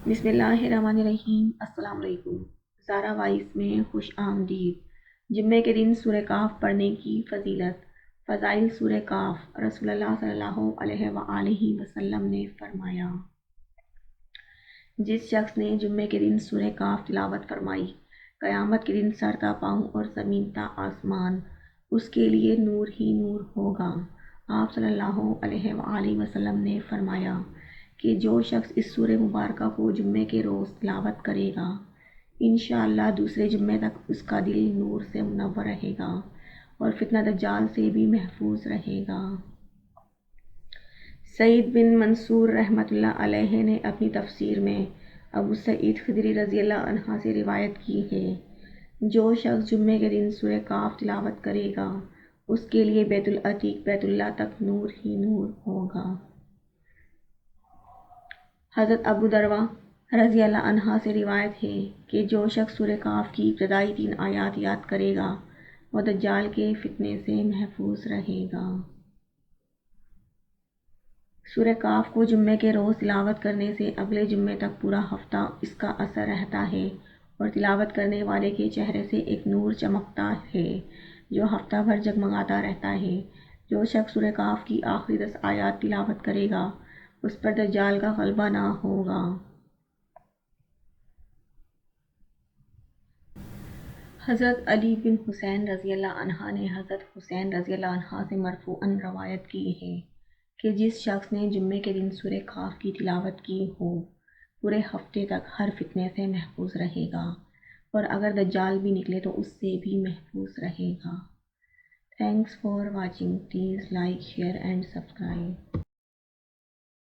بسم اللہ الرحمن الرحیم۔ السلام علیکم۔ زارا وائس میں خوش آمدید۔ جمعے کے دن سورہ کاف پڑھنے کی فضیلت۔ فضائل سورہ کاف۔ رسول اللہ صلی اللہ علیہ وآلہ وسلم نے فرمایا، جس شخص نے جمعے کے دن سورہ کاف تلاوت فرمائی، قیامت کے دن سر تا پاؤں اور زمین تا آسمان اس کے لیے نور ہی نور ہوگا۔ آپ صلی اللہ علیہ وآلہ وسلم نے فرمایا کہ جو شخص اس سورہ مبارکہ کو جمعے کے روز تلاوت کرے گا، انشاءاللہ دوسرے جمعے تک اس کا دل نور سے منور رہے گا اور فتنہ دجال سے بھی محفوظ رہے گا۔ سعید بن منصور رحمۃ اللہ علیہ نے اپنی تفسیر میں ابو سعید خدری رضی اللہ عنہ سے روایت کی ہے، جو شخص جمعے کے دن سورہ کاف تلاوت کرے گا اس کے لیے بیت العتیق بیت اللہ تک نور ہی نور ہوگا۔ حضرت ابو درداء رضی اللہ عنہ سے روایت ہے کہ جو شخص سورہ کاف کی ابتدائی 3 آیات یاد کرے گا وہ دجال کے فتنے سے محفوظ رہے گا۔ سورہ کاف کو جمعے کے روز تلاوت کرنے سے اگلے جمعے تک پورا ہفتہ اس کا اثر رہتا ہے اور تلاوت کرنے والے کے چہرے سے ایک نور چمکتا ہے جو ہفتہ بھر جگمگاتا رہتا ہے۔ جو شخص سورہ کاف کی آخری 10 آیات تلاوت کرے گا اس پر دجال کا غلبہ نہ ہوگا۔ حضرت علی بن حسین رضی اللہ عنہ نے حضرت حسین رضی اللہ عنہ سے مرفوعاً روایت کی ہے کہ جس شخص نے جمعے کے دن سورہ کاف کی تلاوت کی ہو پورے ہفتے تک ہر فتنے سے محفوظ رہے گا اور اگر دجال بھی نکلے تو اس سے بھی محفوظ رہے گا۔ Thanks for watching. Please like, share and subscribe.